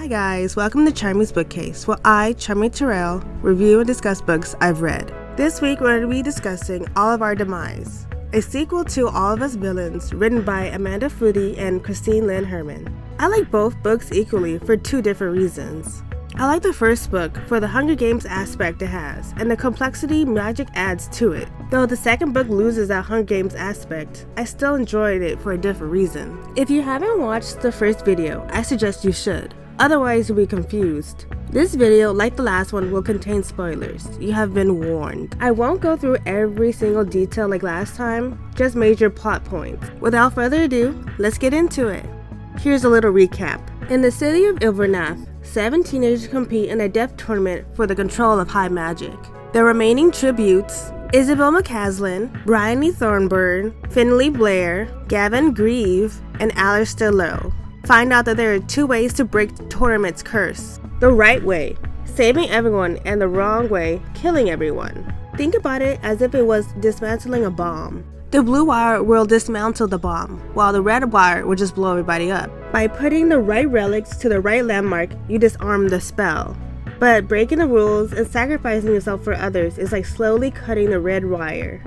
guys, welcome to Charmy's Bookcase, where I, Charmy Terrell, review and discuss books I've read. This week we're going to be discussing All of Our Demise, a sequel to All of Us Villains, written by Amanda Foody and Christine Lynn Herman. I like both books equally for two different reasons. I like the first book for the Hunger Games aspect it has, and the complexity magic adds to it. Though the second book loses that Hunger Games aspect, I still enjoyed it for a different reason. If you haven't watched the first video, I suggest you should. Otherwise, you'll be confused. This video, like the last one, will contain spoilers. You have been warned. I won't go through every single detail like last time, just major plot points. Without further ado, let's get into it. Here's a little recap. In the city of Ilvernath, 7 teenagers compete in a death tournament for the control of high magic. The remaining tributes, Isabel McCaslin, Bryony Thornburn, Finley Blair, Gavin Grieve, and Alistair Lowe, find out that there are 2 ways to break the tournament's curse. The right way, saving everyone, and the wrong way, killing everyone. Think about it as if it was dismantling a bomb. The blue wire will dismantle the bomb, while the red wire will just blow everybody up. By putting the right relics to the right landmark, you disarm the spell. But breaking the rules and sacrificing yourself for others is like slowly cutting the red wire.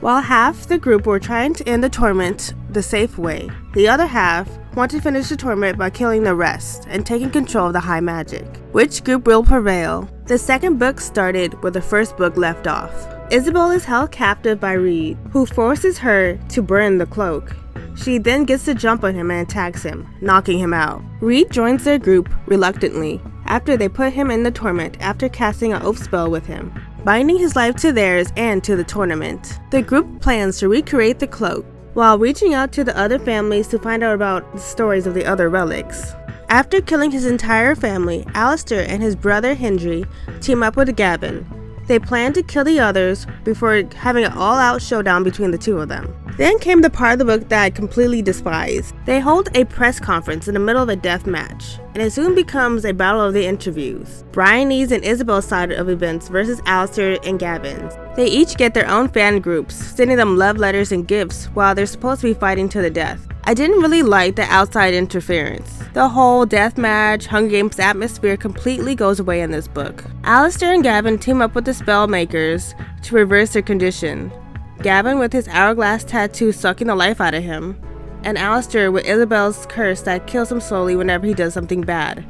While half the group were trying to end the tournament the safe way, the other half want to finish the tournament by killing the rest and taking control of the high magic. Which group will prevail? The second book started where the first book left off. Isabel is held captive by Reed, who forces her to burn the cloak. She then gets to jump on him and attacks him, knocking him out. Reed joins their group reluctantly after they put him in the torment after casting an oath spell with him, binding his life to theirs and to the tournament. The group plans to recreate the cloak while reaching out to the other families to find out about the stories of the other relics. After killing his entire family, Alistair and his brother Hendry team up with Gavin. They plan to kill the others before having an all-out showdown between the two of them. Then came the part of the book that I completely despised. They hold a press conference in the middle of a death match, and it soon becomes a battle of the interviews. Bryony's and Isabel's side of events versus Alistair and Gavin's. They each get their own fan groups, sending them love letters and gifts while they're supposed to be fighting to the death. I didn't really like the outside interference. The whole deathmatch, Hunger Games atmosphere completely goes away in this book. Alistair and Gavin team up with the spellmakers to reverse their condition. Gavin with his hourglass tattoo sucking the life out of him, and Alistair with Isabel's curse that kills him slowly whenever he does something bad.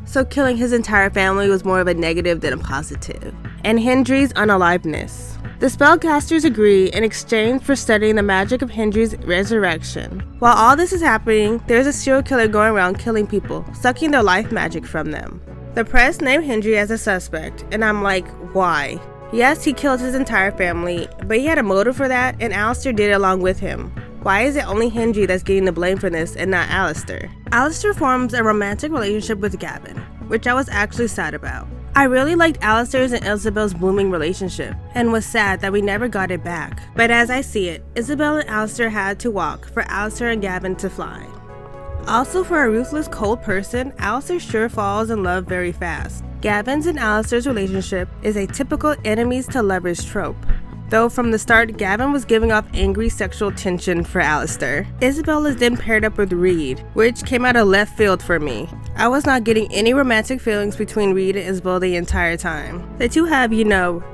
So killing his entire family was more of a negative than a positive. And Hendry's unaliveness. The spellcasters agree in exchange for studying the magic of Hendry's resurrection. While all this is happening, there's a serial killer going around killing people, sucking their life magic from them. The press named Hendry as a suspect, and I'm like, why? Yes, he killed his entire family, but he had a motive for that, and Alistair did it along with him. Why is it only Hendry that's getting the blame for this and not Alistair? Alistair forms a romantic relationship with Gavin, which I was actually sad about. I really liked Alistair's and Isabel's blooming relationship, and was sad that we never got it back. But as I see it, Isabel and Alistair had to walk for Alistair and Gavin to fly. Also, for a ruthless, cold person, Alistair sure falls in love very fast. Gavin's and Alistair's relationship is a typical enemies to lovers trope. Though from the start, Gavin was giving off angry sexual tension for Alistair. Isabel is then paired up with Reed, which came out of left field for me. I was not getting any romantic feelings between Reed and Isabel the entire time. The two have,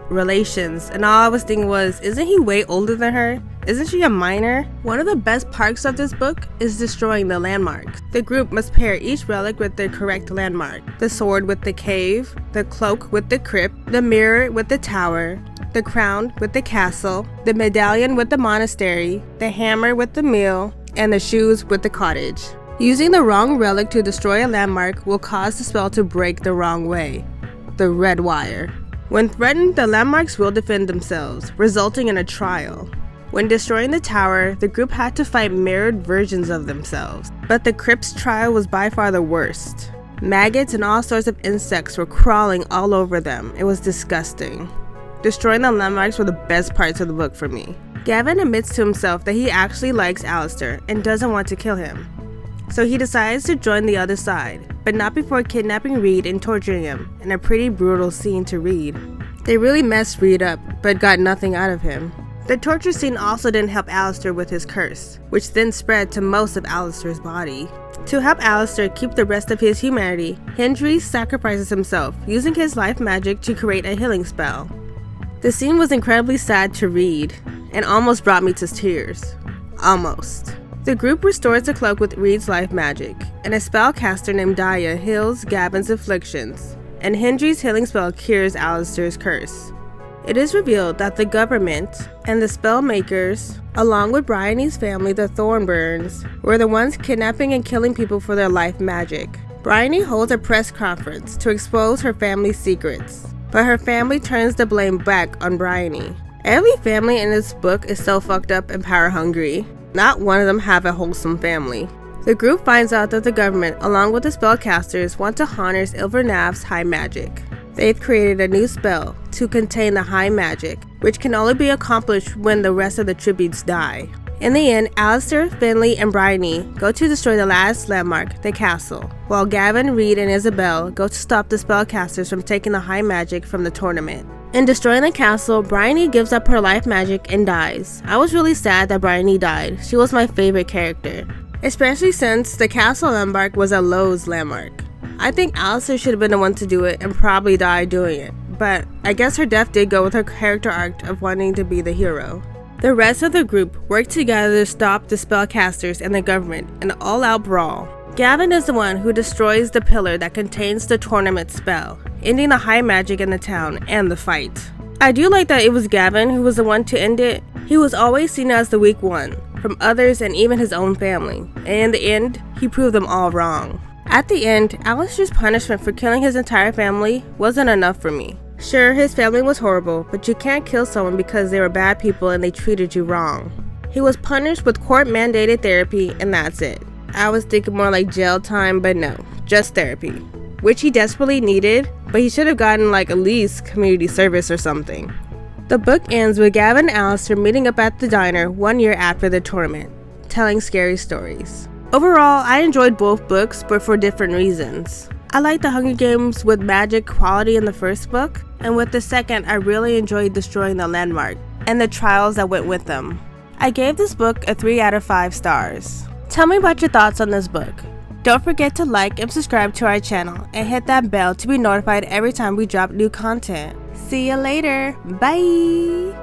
relations, and all I was thinking was, isn't he way older than her? Isn't she a minor? One of the best parts of this book is destroying the landmarks. The group must pair each relic with the correct landmark. The sword with the cave, the cloak with the crypt, the mirror with the tower, the crown with the castle, the medallion with the monastery, the hammer with the mill, and the shoes with the cottage. Using the wrong relic to destroy a landmark will cause the spell to break the wrong way, the red wire. When threatened, the landmarks will defend themselves, resulting in a trial. When destroying the tower, the group had to fight mirrored versions of themselves, but the crypt's trial was by far the worst. Maggots and all sorts of insects were crawling all over them. It was disgusting. Destroying the landmarks were the best parts of the book for me. Gavin admits to himself that he actually likes Alistair and doesn't want to kill him. So he decides to join the other side, but not before kidnapping Reed and torturing him, in a pretty brutal scene to read. They really messed Reed up, but got nothing out of him. The torture scene also didn't help Alistair with his curse, which then spread to most of Alistair's body. To help Alistair keep the rest of his humanity, Hendry sacrifices himself, using his life magic to create a healing spell. The scene was incredibly sad to read, and almost brought me to tears. Almost. The group restores the cloak with Reed's life magic, and a spellcaster named Daya heals Gavin's afflictions, and Hendry's healing spell cures Alistair's curse. It is revealed that the government and the spellmakers, along with Bryony's family, the Thornburns, were the ones kidnapping and killing people for their life magic. Bryony holds a press conference to expose her family's secrets, but her family turns the blame back on Bryony. Every family in this book is so fucked up and power hungry. Not one of them have a wholesome family. The group finds out that the government, along with the spellcasters, want to harness Ilvernav's high magic. They've created a new spell to contain the high magic, which can only be accomplished when the rest of the tributes die. In the end, Alistair, Finley, and Bryony go to destroy the last landmark, the castle, while Gavin, Reed, and Isabel go to stop the spellcasters from taking the high magic from the tournament. In destroying the castle, Bryony gives up her life magic and dies. I was really sad that Bryony died. She was my favorite character, especially since the castle landmark was a Lowe's landmark. I think Alistair should have been the one to do it and probably die doing it, but I guess her death did go with her character arc of wanting to be the hero. The rest of the group worked together to stop the spellcasters and the government in an all-out brawl. Gavin is the one who destroys the pillar that contains the tournament spell, ending the high magic in the town and the fight. I do like that it was Gavin who was the one to end it. He was always seen as the weak one from others and even his own family, and in the end, he proved them all wrong. At the end, Alistair's punishment for killing his entire family wasn't enough for me. Sure, his family was horrible, but you can't kill someone because they were bad people and they treated you wrong. He was punished with court-mandated therapy, and that's it. I was thinking more like jail time, but no, just therapy, which he desperately needed, but he should have gotten like at least community service or something. The book ends with Gavin and Alistair meeting up at the diner 1 year after the tournament, telling scary stories. Overall, I enjoyed both books, but for different reasons. I liked the Hunger Games with magic quality in the first book, and with the second, I really enjoyed destroying the landmark and the trials that went with them. I gave this book a 3 out of 5 stars. Tell me about your thoughts on this book. Don't forget to like and subscribe to our channel and hit that bell to be notified every time we drop new content. See you later. Bye!